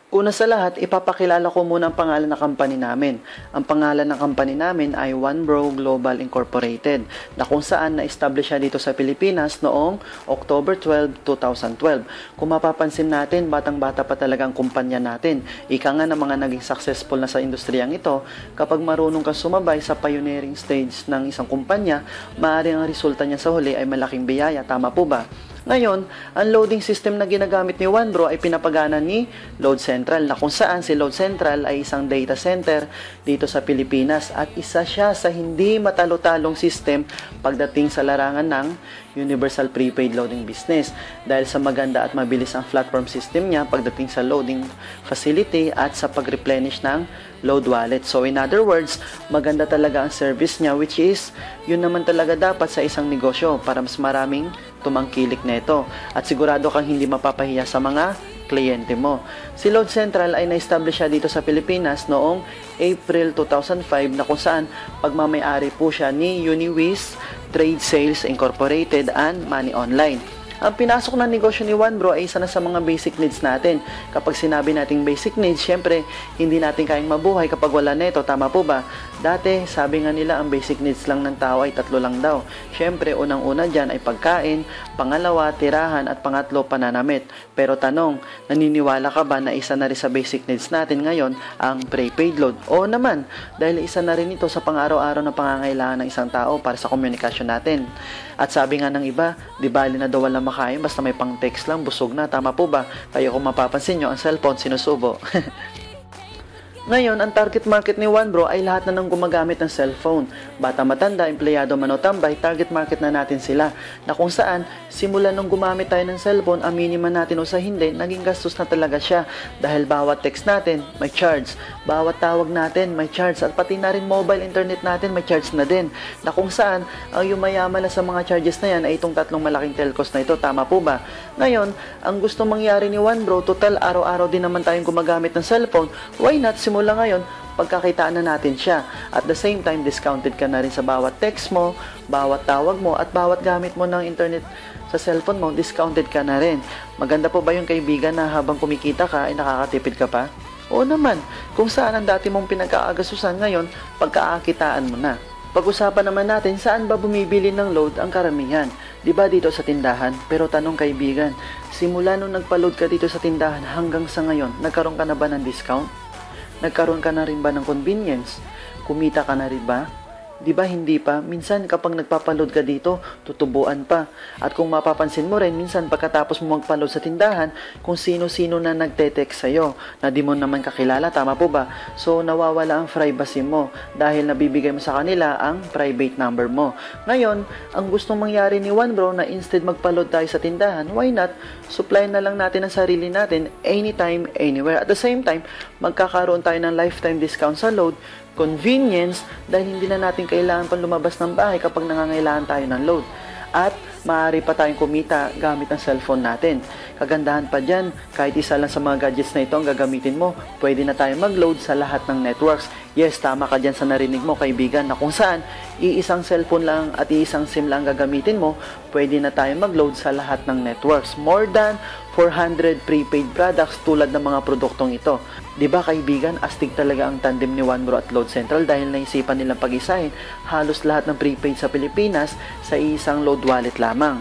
Una sa lahat, ipapakilala ko muna ang pangalan ng company namin. Ang pangalan ng company namin ay One Bro Global Incorporated, na kung saan na-establish siya dito sa Pilipinas noong October 12, 2012. Kung mapapansin natin, batang-bata pa talaga ang kumpanya natin. Ika nga ng mga naging successful na sa industriyang ito, kapag marunong kang sumabay sa pioneering stage ng isang kumpanya, maaaring ang resulta niya sa huli ay malaking biyaya. Tama po ba? Ngayon, ang loading system na ginagamit ni OneBro ay pinapagana ni Load Central, na kung saan si Load Central ay isang data center dito sa Pilipinas at isa siya sa hindi matalo-talong system pagdating sa larangan ng Universal Prepaid Loading Business dahil sa maganda at mabilis ang platform system niya pagdating sa loading facility at sa pag-replenish ng load wallet. So in other words, maganda talaga ang service niya, which is yun naman talaga dapat sa isang negosyo para mas maraming tumangkilik nito at sigurado kang hindi mapapahiya sa mga kliyente mo. Si Load Central ay na-establish siya dito sa Pilipinas noong April 2005 na kung saan pagmamay-ari po siya ni Uniwiz Trade Sales Incorporated and Money Online. Ang pinasok na negosyo ni OneBro ay isa na sa mga basic needs natin. Kapag sinabi nating basic needs, syempre, hindi natin kayang mabuhay kapag wala neto. Tama po ba? Dati, sabi nga nila, ang basic needs lang ng tao ay 3 lang daw. Syempre, unang-una dyan ay pagkain, pangalawa, tirahan, at pangatlo, pananamit. Pero tanong, naniniwala ka ba na isa na rin sa basic needs natin ngayon ang prepaid load? Oo naman, dahil isa na rin ito sa pang-araw-araw na pangangailangan ng isang tao para sa komunikasyon natin. At sabi nga ng iba, di bali na daw walang makain, basta may pang-text lang, busog na. Tama po ba? Kaya kung mapapansin nyo, ang cellphone sinusubo. Ngayon, ang target market ni OneBro ay lahat na nang gumagamit ng cellphone. Bata, matanda, empleyado, man o tambay, target market na natin sila. Na kung saan, simula nung gumamit tayo ng cellphone, aminin man natin o sa hindi, naging gastos na talaga siya. Dahil bawat text natin, may charge. Bawat tawag natin, may charge. At pati na rin mobile internet natin, may charge na din. Na kung saan, ang yumayaman na sa mga charges na yan ay itong 3 malaking telcos na ito. Tama po ba? Ngayon, ang gusto mangyari ni OneBro, total araw-araw din naman tayong gumagamit ng cellphone. Why not simula ngayon, pagkakitaan na natin siya. At the same time, discounted ka na rin sa bawat text mo, bawat tawag mo, at bawat gamit mo ng internet sa cellphone mo, discounted ka na rin. Maganda po ba yung kaibigan na habang kumikita ka, ay nakakatipid ka pa? Oo naman, kung saan ang dati mong pinagkaagasusan ngayon, pagkaakitaan mo na. Pag-usapan naman natin saan ba bumibili ng load ang karamihan. Diba dito sa tindahan? Pero tanong kaibigan, simula nung nagpa-load ka dito sa tindahan hanggang sa ngayon, nagkaroon ka na ba ng discount? Nagkaroon ka na rin ba ng convenience? Kumita ka na rin ba? Di ba hindi pa? Minsan kapag nagpapaload ka dito, tutubuan pa. At kung mapapansin mo rin, minsan pagkatapos mo magpaload sa tindahan, kung sino-sino na nagte-text sa'yo, na di mo naman kakilala, tama po ba? So nawawala ang privacy mo dahil nabibigay mo sa kanila ang private number mo. Ngayon, ang gustong mangyari ni OneBro na instead magpaload tayo sa tindahan, why not? Supply na lang natin ang sarili natin anytime, anywhere. At the same time, magkakaroon tayo ng lifetime discount sa load, convenience, dahil hindi na natin kailangan pang lumabas ng bahay kapag nangangailangan tayo ng load. At maaari pa tayong kumita gamit ang cellphone natin. Kagandahan pa dyan, kahit isa lang sa mga gadgets na ito ang gagamitin mo, pwede na tayong mag-load sa lahat ng networks. Yes, tama ka dyan sa narinig mo kaibigan, na kung saan iisang cellphone lang at iisang SIM lang gagamitin mo, pwede na tayong mag-load sa lahat ng networks. More than 400 prepaid products tulad ng mga produktong ito. Diba kaibigan, astig talaga ang tandem ni OneBro at Load Central dahil naisipan nilang pag-isahin halos lahat ng prepaid sa Pilipinas sa isang load wallet lamang.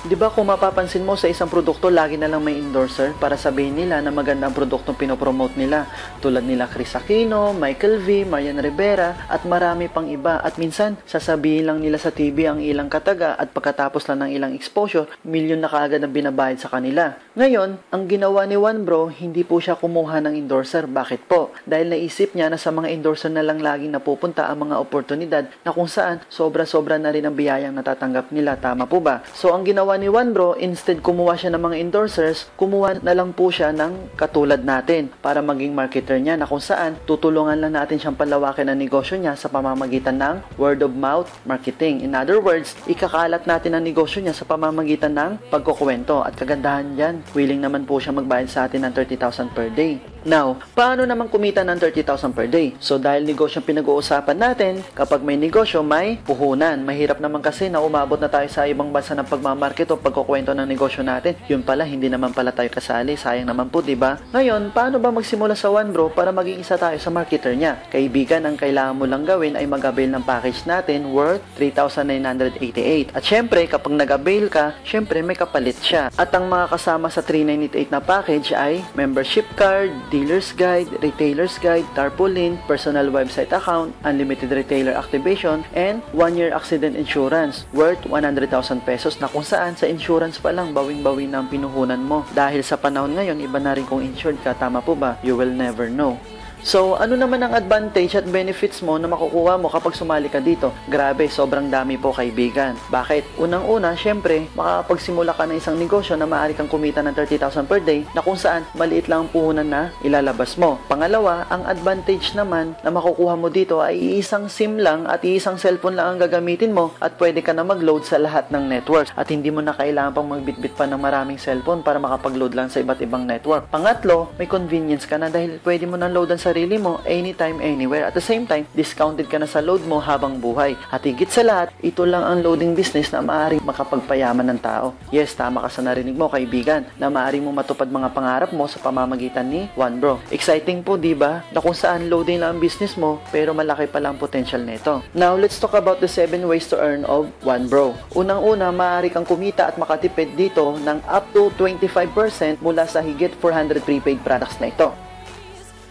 Diba kung mapapansin mo sa isang produkto, lagi na lang may endorser para sabihin nila na maganda ang produktong pinopromote nila. Tulad nila Chris Aquino, Michael V, Marian Rivera, at marami pang iba. At minsan, sasabihin lang nila sa TV ang ilang kataga at pagkatapos lang ng ilang exposure, milyon na kaagad ang binabayad sa kanila. Ngayon, ang ginawa ni OneBro, hindi po siya kumuha ng endorser. Bakit po? Dahil naisip niya na sa mga endorser na lang laging napupunta ang mga oportunidad na kung saan sobra-sobra na rin ang biyayang natatanggap nila. Tama po ba? So, ang ginawa ni OneBro, instead kumuha siya ng mga endorsers, kumuha na lang po siya ng katulad natin para maging marketer niya, na kung saan tutulungan lang natin siyang palawakin ang negosyo niya sa pamamagitan ng word of mouth marketing. In other words, ikakalat natin ang negosyo niya sa pamamagitan ng pagkukwento. At kagandahan dyan, willing naman po siya magbayad sa atin ng 30,000 per day. Now, paano naman kumita ng 30,000 per day? So dahil negosyo ang pinag-uusapan natin, kapag may negosyo, may puhunan. Mahirap naman kasi na umabot na tayo sa ibang bansa ng pagmamarket o pagkukwento ng negosyo natin. Yun pala, hindi naman pala tayo kasali. Sayang naman po, diba? Ngayon, paano ba magsimula sa OneBro para maging isa tayo sa marketer niya? Kaibigan, ang kailangan mo lang gawin ay mag-avail ng package natin worth 3,988. At syempre, kapag nag-avail ka, syempre may kapalit siya. At ang mga kasama sa 3,988 na package ay membership card, dealer's guide, retailer's guide, tarpaulin, personal website account, unlimited retailer activation, and 1-year accident insurance worth 100,000 pesos na kung saan sa insurance pa lang bawing-bawi na ang pinuhunan mo. Dahil sa panahon ngayon, iba na rin kung insured ka, tama po ba? You will never know. So, ano naman ang advantage at benefits mo na makukuha mo kapag sumali ka dito? Grabe, sobrang dami po kaibigan. Bakit? Unang-una, syempre, makakapagsimula ka ng isang negosyo na maaari kang kumita ng 30,000 per day na kung saan maliit lang ang puhunan na ilalabas mo. Pangalawa, ang advantage naman na makukuha mo dito ay iisang SIM lang at iisang cellphone lang ang gagamitin mo at pwede ka na mag-load sa lahat ng networks at hindi mo na kailangan pang magbitbit pa ng maraming cellphone para makapag-load lang sa iba't ibang network. Pangatlo, may convenience ka na dahil pwede mo na loadan sa sarili mo anytime, anywhere. At the same time, discounted ka na sa load mo habang buhay. At higit sa lahat, ito lang ang loading business na maaaring makapagpayaman ng tao. Yes, tama ka sa narinig mo, kaibigan, na maaaring mo matupad mga pangarap mo sa pamamagitan ni OneBro. Exciting po, di ba? Na kung saan loading lang ang business mo, pero malaki pala ang potential nito. Now, let's talk about the 7 ways to earn of OneBro. Unang-una, maaari kang kumita at makatipid dito ng up to 25% mula sa higit 400 prepaid products na ito.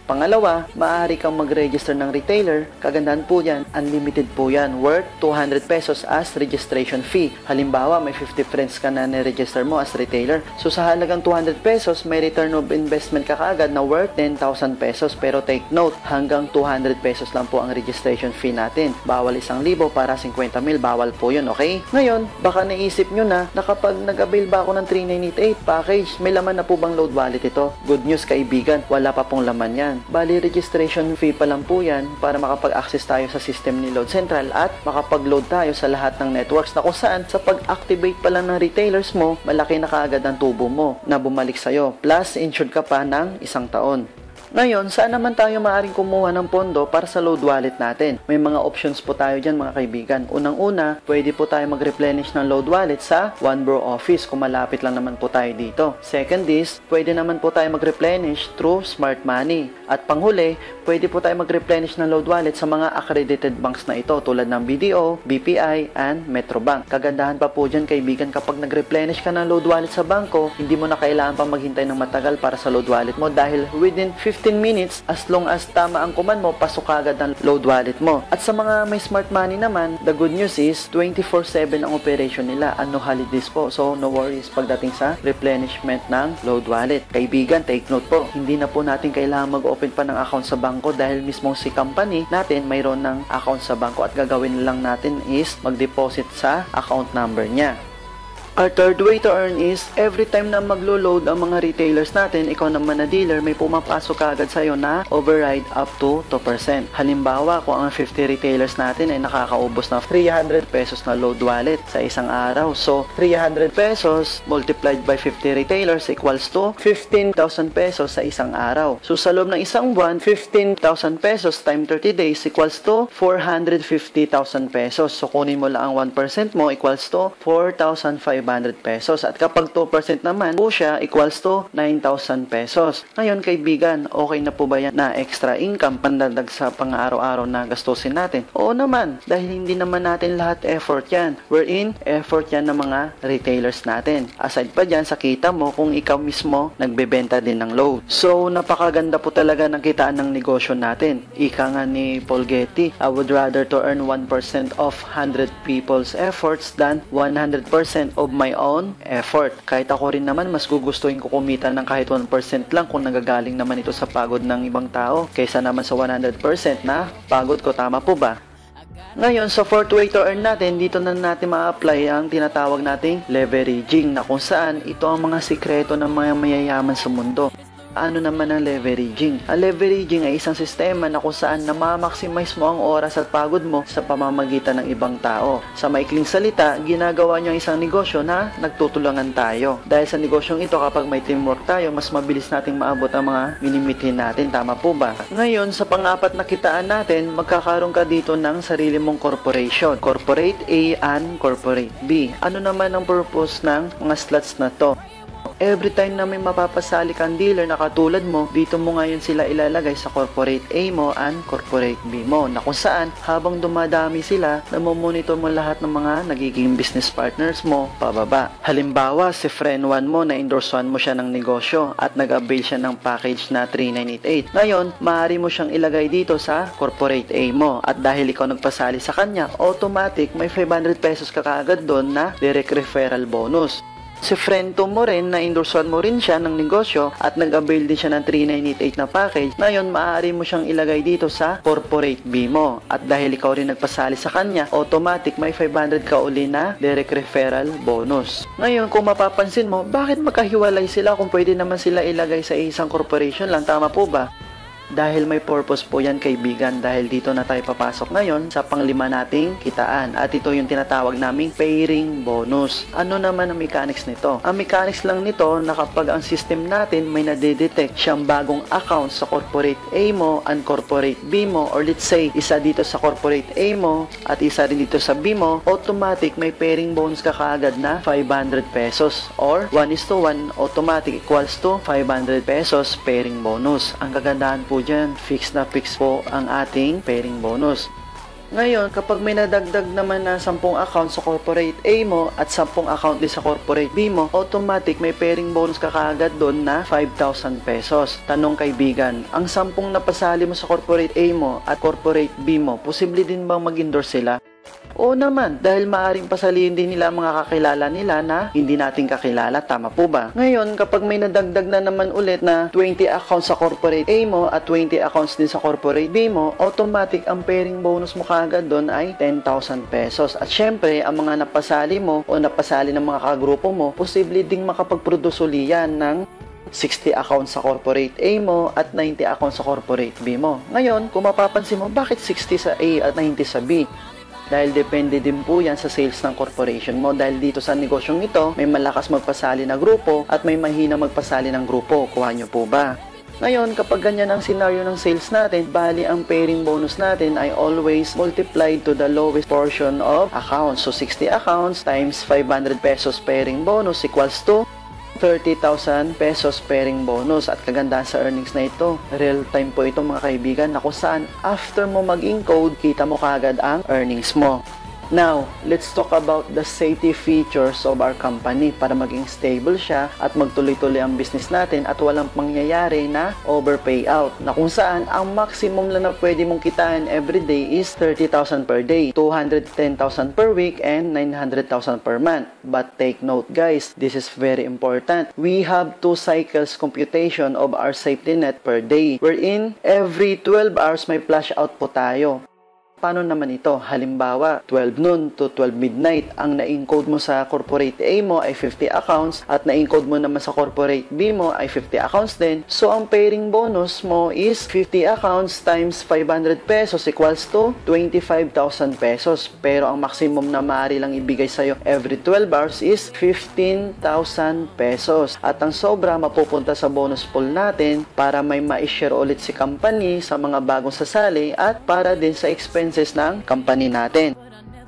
Pangalawa, maaari kang mag-register ng retailer. Kagandahan po yan, unlimited po yan, worth 200 pesos as registration fee. Halimbawa, may 50 friends ka na ni-register mo as retailer. So sa halagang 200 pesos, may return of investment ka kaagad na worth 10,000 pesos. Pero take note, hanggang 200 pesos lang po ang registration fee natin. Bawal 1,000 para 50,000, bawal po yun, okay? Ngayon, baka naisip nyo na kapag nag-avail ba ako ng 3,988 package, may laman na po bang load wallet ito? Good news kaibigan, wala pa pong laman yan. Bali, registration fee pa lang po yan para makapag-access tayo sa system ni Load Central at makapag-load tayo sa lahat ng networks na kung saan sa pag-activate pa lang ng retailers mo, malaki na kaagad ang tubo mo na bumalik sa'yo. Plus, insured ka pa ng 1 taon. Ngayon, saan naman tayo maaaring kumuha ng pondo para sa load wallet natin? May mga options po tayo dyan mga kaibigan. Unang-una, pwede po tayo mag-replenish ng load wallet sa OneBro office kung malapit lang naman po tayo dito. Second is, pwede naman po tayo mag-replenish through smart money. At panghuli, pwede po tayo mag-replenish ng load wallet sa mga accredited banks na ito tulad ng BDO, BPI, and Metrobank. Kagandahan pa po dyan kaibigan, kapag nag-replenish ka ng load wallet sa bangko, hindi mo na kailangan pang maghintay ng matagal para sa load wallet mo dahil within 15 minutes, as long as tama ang command mo, pasok agad ng load wallet mo. At sa mga may smart money naman, the good news is 24/7 ang operation nila and no holidays po. So no worries pagdating sa replenishment ng load wallet. Kaibigan, take note po, hindi na po natin kailangan mag-open pa ng account sa bangko dahil mismo si company natin mayroon ng account sa bangko at gagawin lang natin is mag-deposit sa account number niya. Our third way to earn is, every time na maglo-load ang mga retailers natin, ikaw naman na dealer, may pumapasok agad sa'yo na override up to 2%. Halimbawa, kung ang 50 retailers natin ay nakakaubos na 300 pesos na load wallet sa isang araw. So, 300 pesos multiplied by 50 retailers equals to 15,000 pesos sa isang araw. So, sa loob ng isang buwan, 15,000 pesos times 30 days equals to 450,000 pesos. So, kunin mo lang ang 1% mo equals to 4,500 pesos. At kapag 2% naman po siya equals to 9,000 pesos. Ngayon kaibigan, okay na po ba yan na extra income pandagdag sa pang-araw-araw na gastusin natin? Oo naman, dahil hindi naman natin lahat effort yan. Wherein, effort yan ng mga retailers natin. Aside pa dyan, sa kita mo kung ikaw mismo nagbebenta din ng load. So, napakaganda po talaga ng kitaan ng negosyo natin. Ika nga ni Paul Getty, I would rather to earn 1% of 100 people's efforts than 100% of my own effort. Kahit ako rin naman, mas gugustuhin ko kumita ng kahit 1% lang kung nagagaling naman ito sa pagod ng ibang tao kaysa naman sa 100% na pagod ko. Tama po ba? Ngayon, sa fourth way to earn natin, dito na natin ma-apply ang tinatawag nating leveraging na kung saan ito ang mga sikreto ng mga mayayaman sa mundo. Ano naman ang leveraging? Ang leveraging ay isang sistema na kung saan na-maximize mo ang oras at pagod mo sa pamamagitan ng ibang tao. Sa maikling salita, ginagawa niyo ang isang negosyo na nagtutulungan tayo. Dahil sa negosyong ito, kapag may teamwork tayo, mas mabilis nating maabot ang mga minimithin natin. Tama po ba? Ngayon, sa pang-apat na kitaan natin, magkakaroon ka dito ng sarili mong corporation. Corporate A and Corporate B. Ano naman ang purpose ng mga slots na to? Every time na may mapapasali kang dealer na katulad mo, dito mo ngayon sila ilalagay sa Corporate A mo and Corporate B mo, na kung saan habang dumadami sila, namomonitor mo lahat ng mga nagiging business partners mo pababa. Halimbawa, si friend 1 mo na endorsean mo siya ng negosyo at nag-avail siya ng package na 3988. Ngayon, maaari mo siyang ilagay dito sa Corporate A mo, at dahil ikaw nagpasali sa kanya, automatic may 500 pesos ka kaagad doon na direct referral bonus. Si friend 2 mo rin na endorsean mo rin siya ng negosyo at nag-avail din siya ng 3988 na package. Ngayon, maaari mo siyang ilagay dito sa Corporate B mo. At dahil ikaw rin nagpasali sa kanya, automatic may 500 ka uli na direct referral bonus. Ngayon, kung mapapansin mo, bakit magkahiwalay sila kung pwede naman sila ilagay sa isang corporation lang? Tama po ba? Dahil may purpose po yan, kaibigan, dahil dito na tayo papasok ngayon sa panglima nating kitaan, at ito yung tinatawag naming pairing bonus. Ano naman ang mechanics nito? Ang mechanics lang nito na kapag ang system natin may nadedetect siyang bagong account sa Corporate A mo and Corporate B mo, or let's say isa dito sa Corporate A mo at isa rin dito sa B mo, automatic may pairing bonus ka kaagad na 500 pesos, or 1:1 automatic equals to 500 pesos pairing bonus. Ang kagandahan po dyan, fix na fix po ang ating pairing bonus. Ngayon, kapag may nadagdag naman na 10 account sa Corporate A mo at 10 account din sa Corporate B mo, automatic may pairing bonus ka kaagad doon na 5,000 pesos. Tanong kaibigan, ang 10 napasali mo sa Corporate A mo at Corporate B mo, posible din bang mag-endorse sila? Oo naman, dahil maaaring pasalihin din nila mga kakilala nila na hindi natin kakilala. Tama po ba? Ngayon, kapag may nadagdag na naman ulit na 20 accounts sa Corporate A mo at 20 accounts din sa Corporate B mo, automatic ang pairing bonus mo kaagad doon ay 10,000 pesos. At syempre, ang mga napasali mo o napasali ng mga kagrupo mo, posible ding makapag-produce uli yan ng 60 accounts sa Corporate A mo at 90 accounts sa Corporate B mo. Ngayon, kung mapapansin mo, bakit 60 sa A at 90 sa B? Dahil depende din po yan sa sales ng corporation mo. Dahil dito sa negosyong ito, may malakas magpasali na grupo at may mahina magpasali ng grupo. Kuha nyo po ba? Ngayon, kapag ganyan ang scenario ng sales natin, bali ang pairing bonus natin ay always multiplied to the lowest portion of accounts. So, 60 accounts times 500 pesos pairing bonus equals to 30,000 pesos pairing bonus. At kagandahan sa earnings na ito, real time po ito mga kaibigan, na kung saan after mo mag-encode, kita mo kagad ang earnings mo. Now, let's talk about the safety features of our company para maging stable siya at magtuloy-tuloy ang business natin at walang mangyayari na overpayout, na kung saan ang maximum lang na pwede mong kitain every day is 30,000 per day, 210,000 per week, and 900,000 per month. But take note guys, this is very important. We have 2 cycles computation of our safety net per day, wherein every 12 hours may flash out po tayo. Paano naman ito? Halimbawa, 12 noon to 12 midnight, ang na-encode mo sa Corporate A mo ay 50 accounts at na-encode mo naman sa Corporate B mo ay 50 accounts din. So, ang pairing bonus mo is 50 accounts times 500 pesos equals to 25,000 pesos. Pero ang maximum na maaari lang ibigay sa'yo every 12 hours is 15,000 pesos. At ang sobra mapupunta sa bonus pool natin para may ma-share ulit si company sa mga bagong sasali at para din sa expense ng company natin.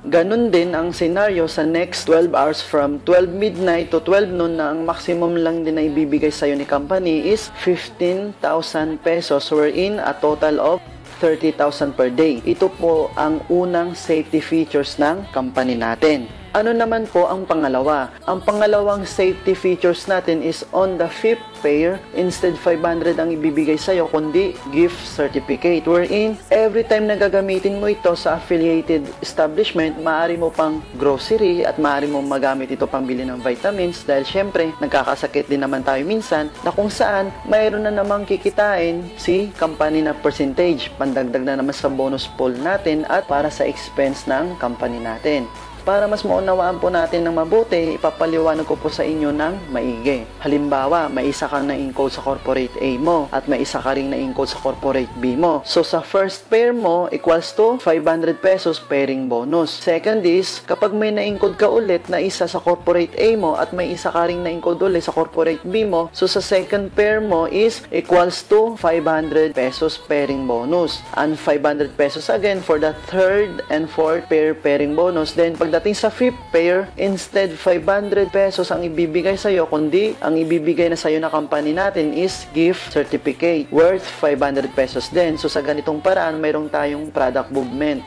Ganun din ang scenario sa next 12 hours from 12 midnight to 12 noon, na ang maximum lang din na ibibigay sa'yo ni company is 15,000 pesos, wherein a total of 30,000 per day. Ito po ang unang safety features ng company natin. Ano naman po ang pangalawa? Ang pangalawang safety features natin is on the 5th pair, instead 500 ang ibibigay sa'yo, kundi gift certificate, wherein every time na gagamitin mo ito sa affiliated establishment, maaari mo pang grocery at maaari mo magamit ito pambili ng vitamins, dahil syempre nagkakasakit din naman tayo minsan, na kung saan mayroon na namang kikitain si company na percentage, pandagdag na naman sa bonus pool natin at para sa expense ng company natin. Para mas maunawaan po natin ng mabuti, ipapaliwanag ko po sa inyo ng maigi. Halimbawa, may isa kang na-encode sa corporate A mo at may isa ka ring na-encode sa corporate B mo. So sa first pair mo equals to 500 pesos pairing bonus. Second is, kapag may na-encode ka ulit na isa sa corporate A mo at may isa ka ring na-encode ulit sa corporate B mo, so sa second pair mo is equals to 500 pesos pairing bonus. And 500 pesos again for the third and fourth pair pairing bonus. Then pagdating sa fifth pair, instead 500 pesos ang ibibigay sa'yo, kundi ang ibibigay na sa'yo na company natin is gift certificate worth 500 pesos din. So sa ganitong paraan, mayroong tayong product movement.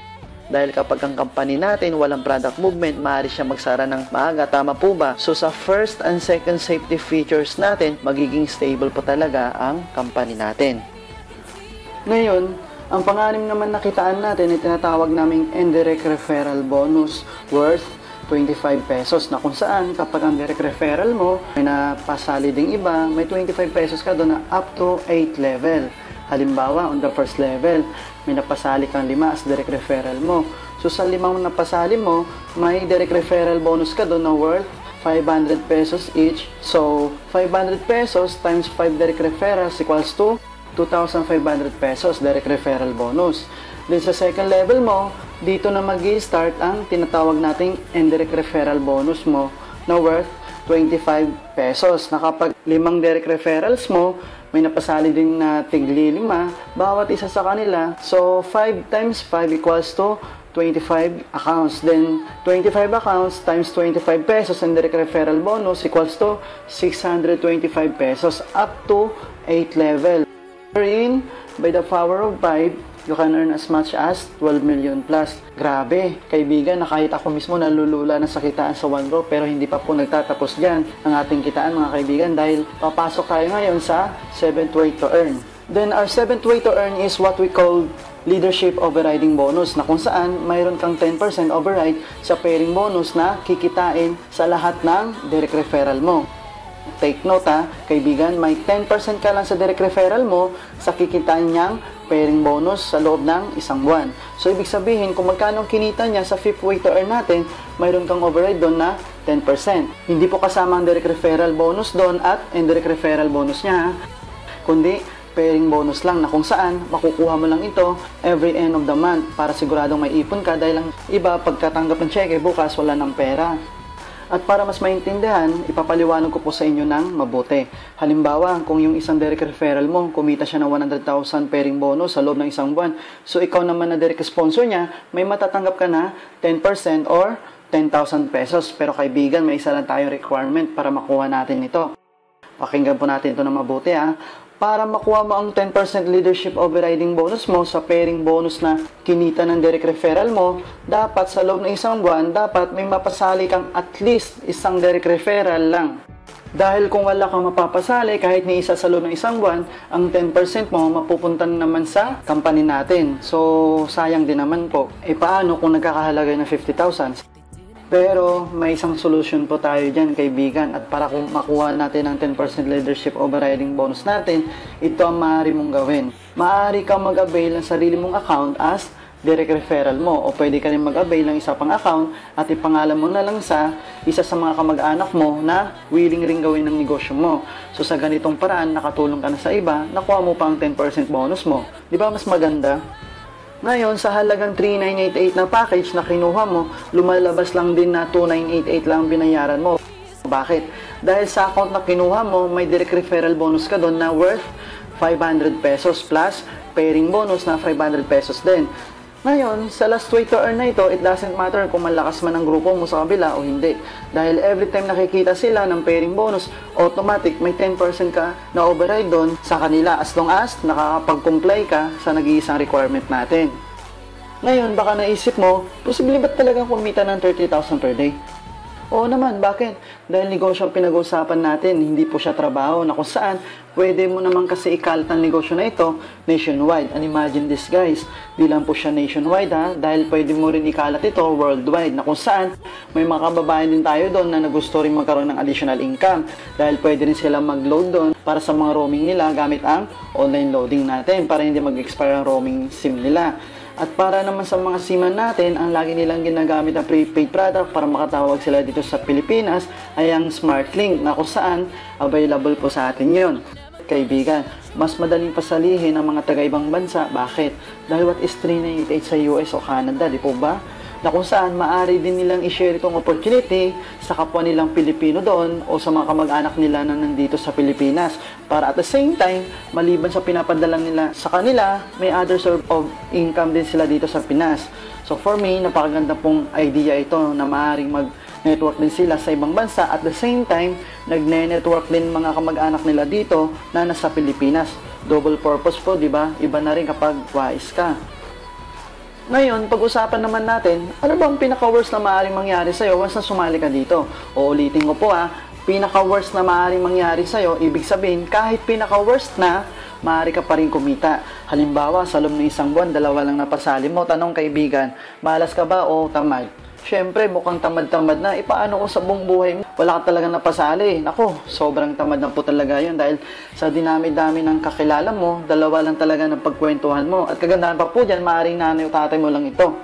Dahil kapag ang company natin walang product movement, maaari siya magsara ng maaga. Tama po ba? So sa first and second safety features natin, magiging stable po talaga ang company natin. Ngayon, ang pang-anim naman nakitaan natin ay tinatawag naming indirect referral bonus worth 25 pesos, na kung saan kapag ang direct referral mo may napasali ding iba, may 25 pesos ka doon na up to 8 level. Halimbawa, on the first level, may napasali kang 5 as direct referral mo. So sa 5 napasali mo, may direct referral bonus ka doon na worth 500 pesos each. So 500 pesos times 5 direct referrals equals to 2,500 pesos direct referral bonus. Then sa second level mo, dito na mag-i-start ang tinatawag nating indirect referral bonus mo na worth 25 pesos. Na kapag 5 direct referrals mo, may napasali din na tigli 5, bawat isa sa kanila. So 5 times 5 equals to 25 accounts. Then 25 accounts times 25 pesos and direct referral bonus equals to 625 pesos up to 8 level. Wherein, by the power of 5, you can earn as much as 12 million plus. Grabe, kaibigan, na kahit ako mismo nalulula na sa kitaan sa One Bro, pero hindi pa po nagtatapos dyan ang ating kitaan, mga kaibigan, dahil papasok tayo ngayon sa 7th way to earn. Then our 7th way to earn is what we call leadership overriding bonus, na kung saan mayroon kang 10% override sa pairing bonus na kikitain sa lahat ng direct referral mo. Take note kaibigan, may 10% ka lang sa direct referral mo sa kikitain niyang pairing bonus sa loob ng isang buwan. So ibig sabihin, kung magkano kinita niya sa 5th way to earn natin, mayroon kang override doon na 10%. Hindi po kasama ang direct referral bonus doon at indirect referral bonus niya, kundi pairing bonus lang, na kung saan makukuha mo lang ito every end of the month para siguradong may ipon ka, dahil ang iba pagkatanggap ng cheque bukas wala ng pera. At para mas maintindihan, ipapaliwanag ko po sa inyo ng mabuti. Halimbawa, kung yung isang direct referral mo, kumita siya ng 100,000 pairing bonus sa loob ng isang buwan. So, ikaw naman na direct sponsor niya, may matatanggap ka na 10% or 10,000 pesos. Pero kaibigan, may isa lang tayong requirement para makuha natin ito. Pakinggan po natin ito ng mabuti Para makuha mo ang 10% leadership overriding bonus mo sa pairing bonus na kinita ng direct referral mo, dapat sa loob ng isang buwan, dapat may mapasali kang at least isang direct referral lang. Dahil kung wala kang mapapasali kahit ni isa sa loob ng isang buwan, ang 10% mo mapupunta naman sa company natin. So, sayang din naman po. Paano kung nagkakahalaga ng 50,000? Pero may isang solution po tayo dyan, kaibigan, at para kung makuha natin ang 10% leadership overriding bonus natin, ito ang maaari mong gawin. Maaari kang mag-avail ng sarili mong account as direct referral mo, o pwede ka rin mag-avail ng isa pang account at ipangalan mo na lang sa isa sa mga kamag-anak mo na willing ring gawin ng negosyo mo. So sa ganitong paraan, nakatulong ka na sa iba, nakuha mo pa ang 10% bonus mo. Di ba mas maganda? Ngayon, sa halagang 3,988 na package na kinuha mo, lumalabas lang din na 2,988 lang binayaran mo. Bakit? Dahil sa account na kinuha mo, may direct referral bonus ka doon na worth 500 pesos plus pairing bonus na 500 pesos din. Ngayon, sa last way to earn na ito, it doesn't matter kung malakas man ang grupo mo sa kabila o hindi. Dahil every time nakikita sila ng pairing bonus, automatic may 10% ka na override doon sa kanila as long as nakakapag-comply ka sa nag-iisang requirement natin. Ngayon, baka naisip mo, posible ba talagang kumita ng 30,000 per day? Oo naman, bakit? Dahil negosyo ang pinag-uusapan natin, hindi po siya trabaho, na kung saan pwede mo naman kasi ikalat ang negosyo na ito nationwide. And imagine this guys, di lang po siya nationwide dahil pwede mo rin ikalat ito worldwide, na kung saan may mga kababayan din tayo doon na gusto rin magkaroon ng additional income dahil pwede rin sila mag-load doon para sa mga roaming nila gamit ang online loading natin para hindi mag-expire ang roaming SIM nila. At para naman sa mga seaman natin, ang lagi nilang ginagamit na prepaid product para makatawag sila dito sa Pilipinas ay ang SmartLink na kung saan available po sa atin yon. Kaibigan, mas madaling pasalihin ang mga taga-ibang bansa. Bakit? Dahil what is 398 sa US o Canada, di po ba? Na kung saan maaari din nilang i-share itong opportunity sa kapwa nilang Pilipino doon o sa mga kamag-anak nila na nandito sa Pilipinas. Para at the same time, maliban sa pinapadala nila sa kanila, may other source of income din sila dito sa Pinas. So for me, napakaganda pong idea ito na maaaring mag-network din sila sa ibang bansa. At the same time, nagne-network din mga kamag-anak nila dito na nasa Pilipinas. Double purpose po, di ba? Iba na rin kapag wise ka. Ngayon, pag-usapan naman natin, ano ba ang pinaka-worst na maaaring mangyari sa'yo once na sumali ka dito? O ulitin ko po pinaka-worst na maaaring mangyari sa'yo, ibig sabihin, kahit pinaka-worst na, maaari ka pa rin kumita. Halimbawa, sa loob ng isang buwan, 2 lang napasali mo. Tanong kaibigan, malas ka ba o tamad? Siyempre, mukhang tamad-tamad na. Paano kung sa buong buhay mo, wala ka talaga napasali? Nako, sobrang tamad na po talaga yun dahil sa dinami-dami ng kakilala mo, 2 lang talaga ng pagkwentuhan mo. At kagandahan pa po dyan, maaaring nanay o tatay mo lang ito.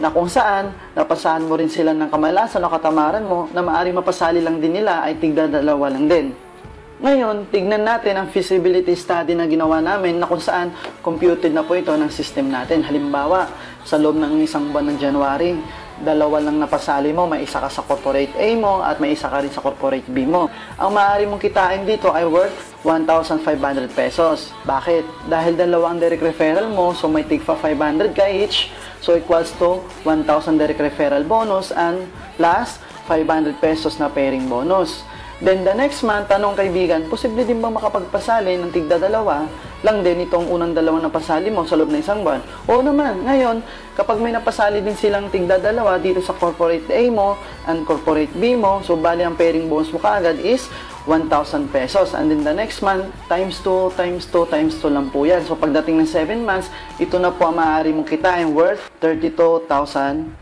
Na kung saan, napasahan mo rin sila ng kamalasan o katamaran mo na maaaring mapasali lang din nila ay tigda 2 lang din. Ngayon, tignan natin ang feasibility study na ginawa namin na kung saan computed na po ito ng system natin. Halimbawa, sa loob ng isang buwan ng January, 2 lang napasali mo, may isa ka sa corporate A mo at may isa ka rin sa corporate B mo. Ang maaari mong kitain dito ay worth 1,500 pesos. Bakit? Dahil 2 ang direct referral mo, so may tig pa 500 ka each, so equals to 1,000 direct referral bonus and plus 500 pesos na pairing bonus. Then the next month, tanong kaibigan, posible din ba makapagpasali ng tigda 2 lang din itong unang 2 na pasali mo sa loob ng isang buwan? Oo naman. Ngayon, kapag may napasali din silang tigda 2 dito sa corporate A mo and corporate B mo, so bali ang pairing bonus mo kaagad is 1,000 pesos. And then the next month, times 2, times 2, times 2 lang po yan. So pagdating ng 7 months, ito na po ang maaari mong kitain worth 32,000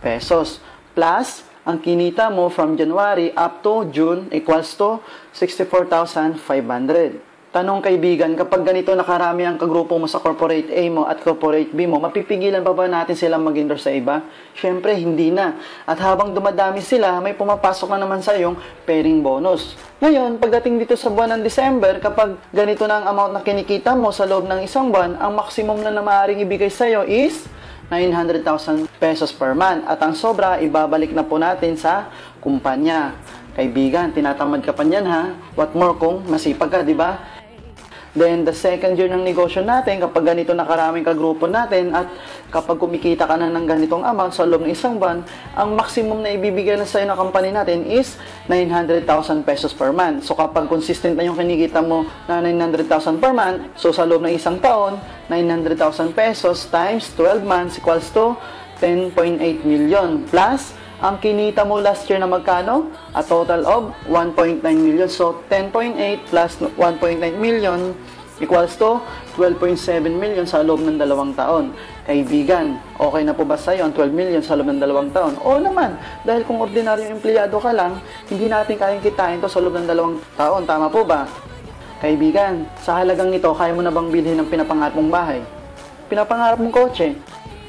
pesos. Plus, ang kinita mo from January up to June equals to 64,500. Tanong kaibigan, kapag ganito nakarami ang kagrupo mo sa corporate A mo at corporate B mo, mapipigilan pa ba natin silang mag-endorse sa iba? Siyempre, hindi na. At habang dumadami sila, may pumapasok na naman sa iyong pairing bonus. Ngayon, pagdating dito sa buwan ng December, kapag ganito na ang amount na kinikita mo sa loob ng isang buwan, ang maximum na maaaring ibigay sa iyo is 900,000 pesos per month. At ang sobra, ibabalik na po natin sa kumpanya. Kaibigan, tinatamad ka pa niyan ha? What more kung masipag ka, di ba? Then, the second year ng negosyo natin, kapag ganito nakaraming kagrupo natin at kapag kumikita ka na ng ganitong amount sa loob ng isang buwan, ang maximum na ibibigay na sa'yo ng company natin is 900,000 pesos per month. So, kapag consistent na yung kinikita mo na 900,000 per month, so sa loob ng isang taon, 900,000 pesos times 12 months equals to 10.8 million. Plus, ang kinita mo last year na magkano? A total of 1.9 million. So, 10.8 plus 1.9 million equals to 12.7 million sa loob ng 2 taon. Kaibigan, okay na po ba sa'yo ang 12 million sa loob ng 2 taon? Oo naman, dahil kung ordinaryong empleyado ka lang, hindi natin kayang kitain to sa loob ng 2 taon. Tama po ba? Kaibigan, sa halagang ito, kaya mo na bang bilhin ang pinapangarap mong bahay? Pinapangarap mong kotse?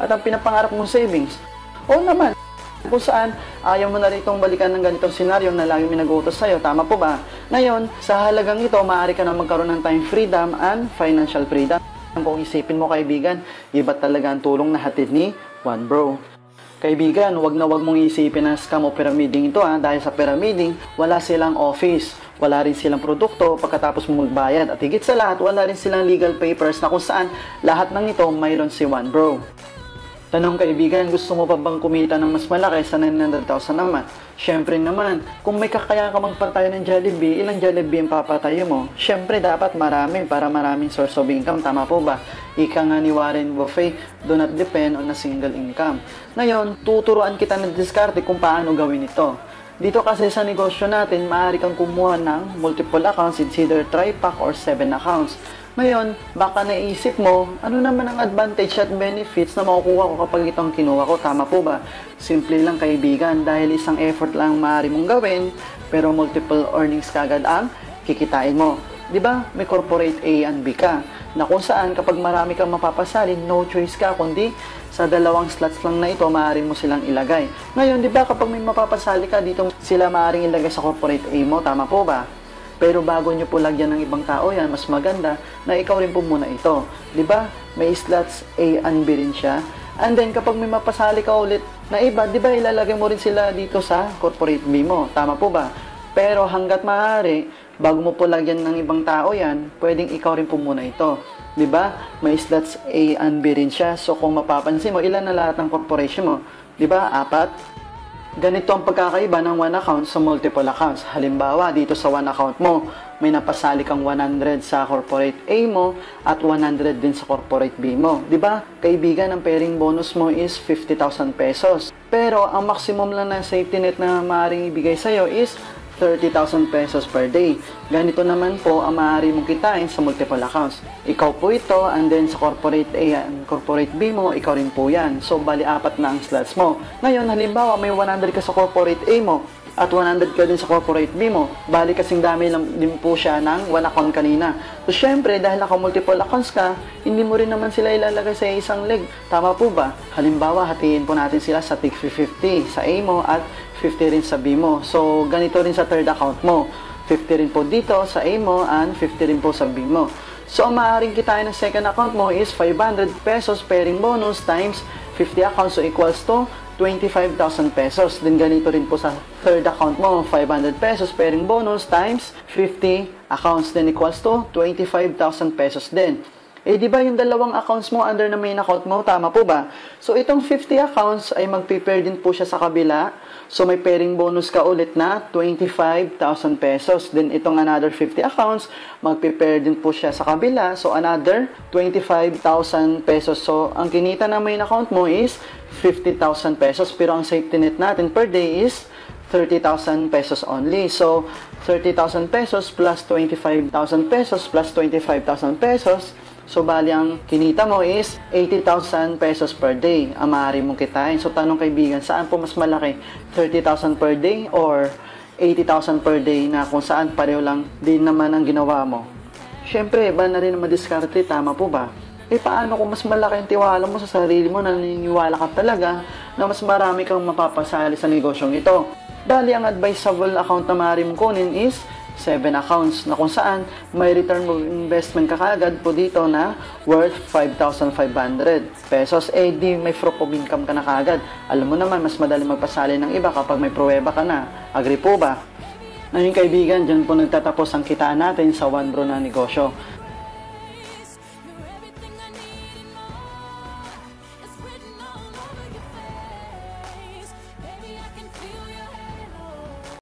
At ang pinapangarap mong savings? Oo naman. Kung saan ayaw mo na ritong balikan ng ganitong senaryo na lagi may nag-uutos sa'yo. Tama po ba? Ngayon, sa halagang ito, maaari ka na magkaroon ng time freedom and financial freedom. Kung isipin mo kaibigan, iba talaga ang tulong na hatid ni One Bro. Kaibigan, wag na wag mong isipin na scam o pyramiding ito dahil sa pyramiding, wala silang office, wala rin silang produkto pagkatapos mo magbayad. At higit sa lahat, wala rin silang legal papers na kung saan lahat ng ito mayroon si One Bro. Tanong kaibigan, gusto mo pa bang kumita ng mas malaki sa 900,000 naman? Siyempre naman, kung may kakaya ka magpatayo ng Jollibee, ilang Jollibee ang papatayo mo? Siyempre dapat marami para maraming source of income, tama po ba? Ika nga ni Warren Buffett, do not depend on a single income. Ngayon, tuturuan kita ng diskarte kung paano gawin ito. Dito kasi sa negosyo natin, maaari kang kumuha ng multiple accounts, it's either tri-pack or 7 accounts. Ngayon, baka naisip mo, ano naman ang advantage at benefits na makukuha ko kapag itong kinuha ko? Tama po ba? Simple lang kaibigan, dahil isang effort lang maaari mong gawin, pero multiple earnings kagad ang kikitain mo. di ba, may corporate A and B ka, na kung saan kapag marami kang mapapasali, no choice ka, kundi sa dalawang slots lang na ito, maaari mo silang ilagay. Ngayon, di ba, kapag may mapapasali ka, dito sila maaaring ilagay sa corporate A mo, tama po ba? Pero bago nyo po lagyan ng ibang tao yan, mas maganda na ikaw rin po muna ito. Di ba? May slots A and B rin siya. And then, kapag may mapasali ka ulit na iba, di ba, ilalagay mo rin sila dito sa corporate B mo, tama po ba? Pero hanggat maaari, bago mo po lagyan ng ibang tao yan, pwedeng ikaw rin po muna ito. Di ba? May slots A and B rin siya. So, kung mapapansin mo, ilan na lahat ng corporation mo? Di ba? 4. Ganito ang pagkakaiba ng one account sa multiple accounts. Halimbawa, dito sa one account mo, may napasali kang 100 sa corporate A mo at 100 din sa corporate B mo. Di ba? Kaibigan, ang pairing bonus mo is 50,000 pesos. Pero, ang maximum lang na safety net na maaaring ibigay sa'yo is 30,000 pesos per day. Ganito naman po ang maaari mong kitain sa multiple accounts. Ikaw po ito, and then sa corporate A and corporate B mo, ikaw rin po yan. So, bali 4 na ang slots mo. Ngayon, halimbawa, may 100 ka sa corporate A mo at 100 ka din sa corporate B mo. Bali kasing dami lang din po siya ng one account kanina. So, syempre, dahil naka-multiple accounts ka, hindi mo rin naman sila ilalagay sa isang leg. Tama po ba? Halimbawa, hatiin po natin sila sa tig 50 sa A mo at 50 rin sa B mo. So, ganito rin sa third account mo. 50 rin po dito sa A mo and 50 rin po sa B mo. So, ang maaaring kitain ng second account mo is 500 pesos pairing bonus times 50 accounts, so equals to 25,000 pesos. Then, ganito rin po sa third account mo, 500 pesos pairing bonus times 50 accounts, then equals to 25,000 pesos din. Eh, di ba yung dalawang accounts mo under na main account mo? Tama po ba? So, itong 50 accounts ay mag-prepare din po siya sa kabila. So, may pairing bonus ka ulit na 25,000 pesos. Then, itong another 50 accounts, mag-prepare din po siya sa kabila. So, another 25,000 pesos. So, ang kinita na main account mo is 50,000 pesos. Pero ang safety net natin per day is 30,000 pesos only. So, 30,000 pesos plus 25,000 pesos plus 25,000 pesos. So, bali ang kinita mo is 80,000 pesos per day ang maaari mong kitain. So, tanong kaibigan, saan po mas malaki? 30,000 per day or 80,000 per day na kung saan pareho lang din naman ang ginawa mo? Siyempre, iba na rin ang madiskarte, tama po ba? Eh, paano kung mas malaki ang tiwala mo sa sarili mo, naniniwala ka talaga na mas marami kang mapapasali sa negosyong ito? Bali, ang advisable account na maaari mong kunin is 7 accounts na kung saan may return of investment ka kaagad po dito na worth 5,500 pesos. Eh, di may proof of income ka na kaagad. Alam mo naman, mas madali magpasali ng iba kapag may pruweba ka na. Agree po ba? Ngayon kaibigan, dyan po nagtatapos ang kitaan natin sa One Bro na negosyo.